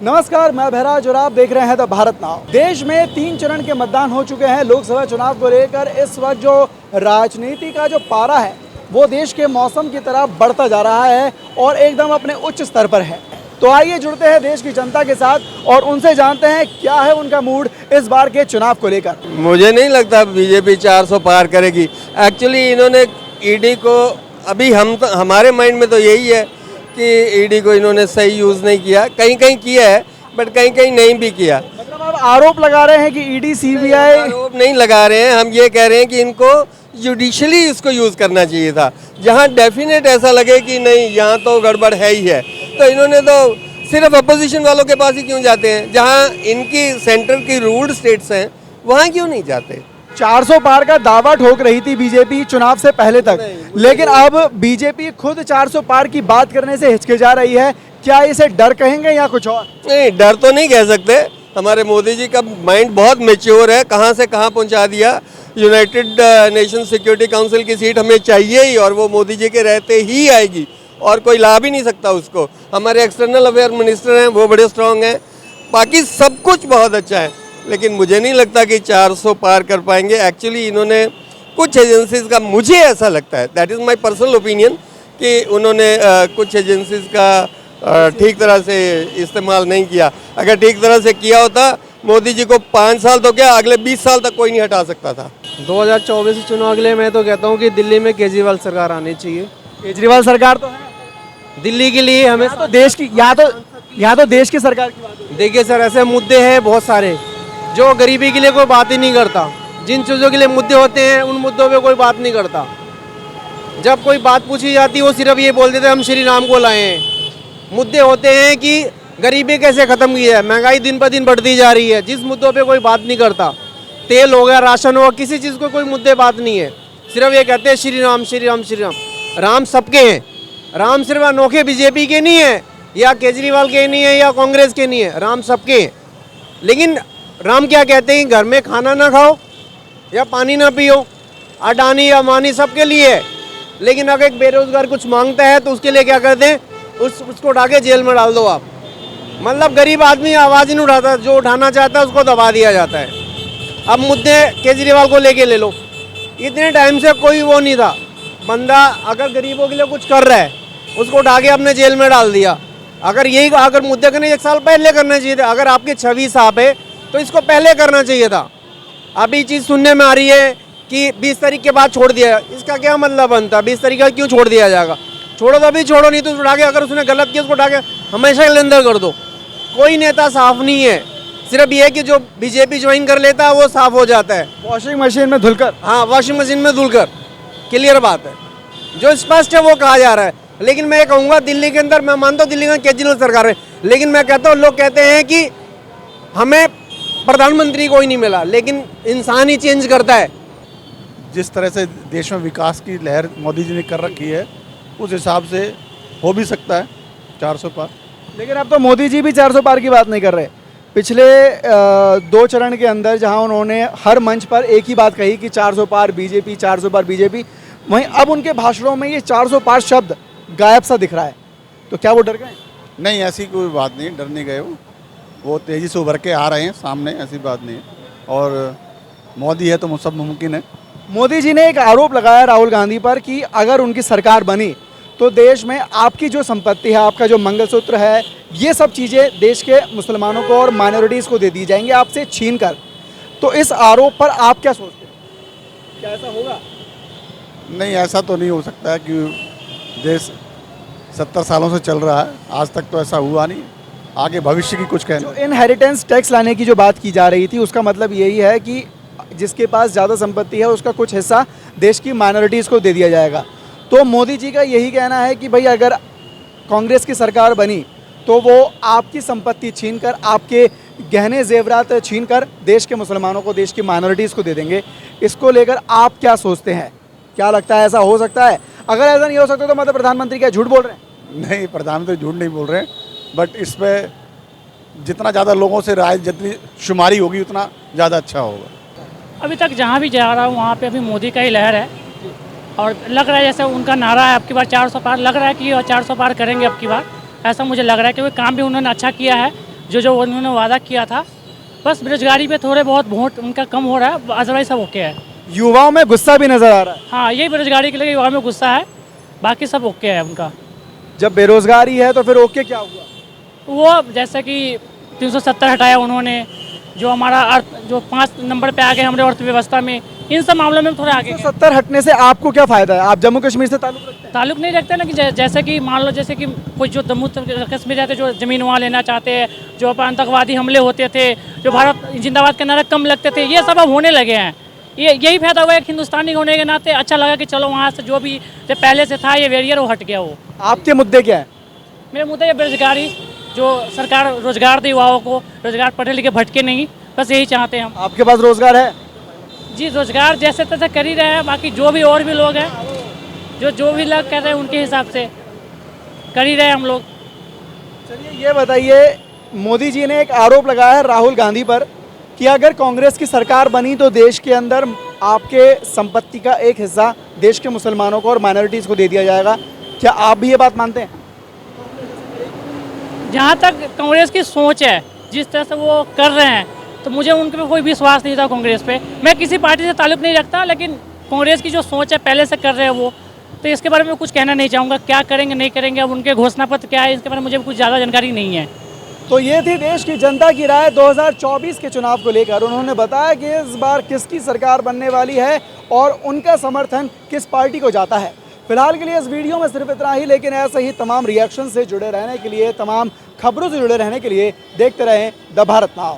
नमस्कार, मैं बहराज और आप देख रहे हैं द भारत नाव। देश में 3 चरण के मतदान हो चुके हैं। लोकसभा चुनाव को लेकर इस वक्त जो राजनीति का जो पारा है वो देश के मौसम की तरह बढ़ता जा रहा है और एकदम अपने उच्च स्तर पर है। तो आइए जुड़ते हैं देश की जनता के साथ और उनसे जानते हैं क्या है उनका मूड इस बार के चुनाव को लेकर। मुझे नहीं लगता बीजेपी 400 पार करेगी। एक्चुअली इन्होंने ईडी को अभी हमारे माइंड में तो यही है कि ईडी को इन्होंने सही यूज़ नहीं किया। कहीं कहीं किया है बट कहीं कहीं नहीं भी किया। मतलब आप आरोप लगा रहे हैं कि ईडी सीबीआई आरोप नहीं लगा रहे हैं, हम ये कह रहे हैं कि इनको जुडिशली इसको यूज़ करना चाहिए था। जहाँ डेफिनेट ऐसा लगे कि नहीं यहाँ तो गड़बड़ है ही है, तो इन्होंने तो सिर्फ अपोजिशन वालों के पास ही क्यों जाते हैं। जहाँ इनकी सेंटर की रूल्ड स्टेट्स हैं वहाँ क्यों नहीं जाते। 400 पार का दावा ठोक रही थी बीजेपी चुनाव से पहले तक, लेकिन अब बीजेपी खुद 400 पार की बात करने से हिचकिचा रही है। क्या इसे डर कहेंगे या कुछ और? नहीं, डर तो नहीं कह सकते। हमारे मोदी जी का माइंड बहुत मैच्योर है, कहाँ से कहाँ पहुँचा दिया। यूनाइटेड नेशन सिक्योरिटी काउंसिल की सीट हमें चाहिए ही और वो मोदी जी के रहते ही आएगी और कोई ला भी नहीं सकता उसको। हमारे एक्सटर्नल अफेयर मिनिस्टर हैं वो बड़े स्ट्रांग हैं, बाकी सब कुछ बहुत अच्छा है, लेकिन मुझे नहीं लगता कि 400 पार कर पाएंगे। एक्चुअली इन्होंने कुछ एजेंसीज का, मुझे ऐसा लगता है, that is my personal opinion, कि उन्होंने कुछ एजेंसीज का ठीक तरह से इस्तेमाल नहीं किया। अगर ठीक तरह से किया होता मोदी जी को 5 साल तो क्या अगले 20 साल तक कोई नहीं हटा सकता था। 2024 चुनाव के लिए मैं तो कहता हूँ कि दिल्ली में केजरीवाल सरकार आनी चाहिए। केजरीवाल सरकार तो है दिल्ली के लिए हमें तो देश की, यहाँ तो देश की सरकार की बात है। देखिए सर, ऐसे मुद्दे हैं बहुत सारे जो गरीबी के लिए कोई बात ही नहीं करता। जिन चीज़ों के लिए मुद्दे होते हैं उन मुद्दों पे कोई बात नहीं करता। जब कोई बात पूछी जाती है वो सिर्फ ये बोल देते हैं हम श्री राम को लाए हैं। मुद्दे होते हैं कि गरीबी कैसे ख़त्म की है, महंगाई दिन पर दिन बढ़ती जा रही है, जिस मुद्दों पे कोई बात नहीं करता। तेल हो गया, राशन हो, किसी चीज़ को कोई मुद्दे बात नहीं है। सिर्फ ये कहते हैं श्री राम श्री राम श्री राम। राम सबके हैं, राम सिर्फ अनोखे बीजेपी के नहीं है या केजरीवाल के नहीं है या कांग्रेस के नहीं है, राम सबके हैं। लेकिन राम क्या कहते हैं, घर में खाना ना खाओ या पानी ना पियो, अडानी या अमानी सबके लिए है। लेकिन अगर एक बेरोजगार कुछ मांगता है तो उसके लिए क्या करते हैं, उसको उठा के जेल में डाल दो आप। मतलब गरीब आदमी आवाज़ ही नहीं उठाता, जो उठाना चाहता है उसको दबा दिया जाता है। अब मुद्दे केजरीवाल को लेके ले लो, इतने टाइम से कोई वो नहीं था। बंदा अगर गरीबों के लिए कुछ कर रहा है उसको उठा के अपने जेल में डाल दिया। अगर यही अगर मुद्दे करने 1 साल पहले करना चाहिए था। अगर आपकी छवि साफ है तो इसको पहले करना चाहिए था। अभी चीज़ सुनने में आ रही है कि 20 तारीख के बाद छोड़ दिया, इसका क्या मतलब बनता? 20 तारीख का क्यों छोड़ दिया जाएगा? छोड़ो तो अभी छोड़ो, नहीं तो उठा के, अगर उसने गलत किया उसको उठा के हमेशा के लिए अंदर कर दो। कोई नेता साफ नहीं है, सिर्फ ये कि जो बीजेपी ज्वाइन कर लेता है वो साफ हो जाता है। वॉशिंग मशीन में धुलकर, हाँ, वॉशिंग मशीन में धुलकर, क्लियर बात है। जो स्पष्ट है वो कहा जा रहा है। लेकिन मैं कहूँगा दिल्ली के अंदर, मैं मानता हूँ दिल्ली में केजरीवाल सरकार है, लेकिन मैं कहता हूँ, लोग कहते हैं कि हमें प्रधानमंत्री कोई नहीं मिला, लेकिन इंसान ही चेंज करता है। जिस तरह से देश में विकास की लहर मोदी जी ने कर रखी है उस हिसाब से हो भी सकता है 400 पार। लेकिन अब तो मोदी जी भी 400 पार की बात नहीं कर रहे। पिछले 2 चरण के अंदर जहां उन्होंने हर मंच पर एक ही बात कही कि 400 पार बीजेपी, 400 पार बीजेपी, वहीं अब उनके भाषणों में ये 400 पार शब्द गायब सा दिख रहा है। तो क्या वो डर गए? नहीं, ऐसी कोई बात नहीं, डर नहीं गए वो तेज़ी से उभर के आ रहे हैं सामने, ऐसी बात नहीं है। और मोदी है तो सब मुमकिन है। मोदी जी ने एक आरोप लगाया राहुल गांधी पर कि अगर उनकी सरकार बनी तो देश में आपकी जो संपत्ति है, आपका जो मंगलसूत्र है, ये सब चीज़ें देश के मुसलमानों को और माइनॉरिटीज़ को दे दी जाएंगी आपसे छीन कर। तो इस आरोप पर आप क्या सोचते हैं, क्या ऐसा होगा? नहीं, ऐसा तो नहीं हो सकता है कि देश 70 सालों से चल रहा है, आज तक तो ऐसा हुआ नहीं। आगे भविष्य की कुछ कहना। जो इनहेरिटेंस टैक्स लाने की जो बात की जा रही थी उसका मतलब यही है कि जिसके पास ज़्यादा संपत्ति है उसका कुछ हिस्सा देश की माइनॉरिटीज़ को दे दिया जाएगा। तो मोदी जी का यही कहना है कि भाई अगर कांग्रेस की सरकार बनी तो वो आपकी संपत्ति छीनकर, आपके गहने जेवरात छीनकर देश के मुसलमानों को, देश की माइनॉरिटीज़ को दे देंगे। इसको लेकर आप क्या सोचते हैं, क्या लगता है ऐसा हो सकता है? अगर ऐसा नहीं हो सकता तो मतलब प्रधानमंत्री क्या झूठ बोल रहे हैं? नहीं, प्रधानमंत्री झूठ नहीं बोल रहे हैं, बट इस पर जितना ज़्यादा लोगों से राय, जितनी शुमारी होगी उतना ज़्यादा अच्छा होगा। अभी तक जहाँ भी जा रहा हूँ वहाँ पे अभी मोदी का ही लहर है और लग रहा है जैसे उनका नारा है अब की बार 400 पार, लग रहा है कि 400 पार करेंगे अब की बार, ऐसा मुझे लग रहा है क्योंकि काम भी उन्होंने अच्छा किया है। जो जो उन्होंने वादा किया था। बस बेरोजगारी पे थोड़े बहुत वोट उनका कम हो रहा है, अदरवाइज सब ओके है। युवाओं में गुस्सा भी नजर आ रहा है। हाँ, यही बेरोजगारी के लिए युवा में गुस्सा है, बाकी सब ओके है उनका। जब बेरोजगारी है तो फिर ओके क्या हुआ? वो जैसे कि 370 हटाया उन्होंने, जो हमारा जो 5 नंबर पे आ गए हमारे अर्थव्यवस्था में, इन सब मामलों में थोड़ा आगे गए। 70 हटने से आपको क्या फायदा है? आप जम्मू कश्मीर से ताल्लुक रखते हैं? ताल्लुक नहीं रखते ना कि जैसे कि मान लो, जैसे कि कोई जो जम्मू कश्मीर रहते जो ज़मीन वहाँ लेना चाहते हैं, जो आतंकवादी हमले होते थे, जो भारत जिंदाबाद के नारे कम लगते थे, ये सब अब होने लगे हैं। यही फायदा हुआ है कि हिंदुस्तानी होने के नाते अच्छा लगा कि चलो वहाँ से जो भी जो पहले से था ये बैरियर वो हट गया। वो आपके मुद्दे क्या हैं? मेरे मुद्दे ये बेरोजगारी, जो सरकार रोजगार दे युवाओं को, रोजगार पढ़े लिखे भटके नहीं, बस यही चाहते हैं हम। आपके पास रोजगार है? जी, रोजगार जैसे तैसे कर ही रहे हैं, बाकी जो भी और भी लोग हैं, जो भी लोग कर रहे हैं उनके हिसाब से कर ही रहे हैं हम लोग। चलिए ये बताइए, मोदी जी ने एक आरोप लगाया है राहुल गांधी पर कि अगर कांग्रेस की सरकार बनी तो देश के अंदर आपके संपत्ति का एक हिस्सा देश के मुसलमानों को और माइनॉरिटीज़ को दे दिया जाएगा। क्या आप भी ये बात मानते हैं? जहाँ तक कांग्रेस की सोच है, जिस तरह से वो कर रहे हैं, तो मुझे उनके पे कोई विश्वास नहीं था कांग्रेस पे। मैं किसी पार्टी से ताल्लुक़ नहीं रखता, लेकिन कांग्रेस की जो सोच है पहले से कर रहे हैं वो, तो इसके बारे में कुछ कहना नहीं चाहूँगा। क्या करेंगे नहीं करेंगे, अब उनके घोषणा पत्र क्या है इसके बारे में मुझे कुछ ज़्यादा जानकारी नहीं है। तो ये थी देश की जनता की राय 2024 के चुनाव को लेकर। उन्होंने बताया कि इस बार किसकी सरकार बनने वाली है और उनका समर्थन किस पार्टी को जाता है। फिलहाल के लिए इस वीडियो में सिर्फ इतना ही, लेकिन ऐसे ही तमाम रिएक्शन से जुड़े रहने के लिए, तमाम खबरों से जुड़े रहने के लिए देखते रहें द भारत नाउ।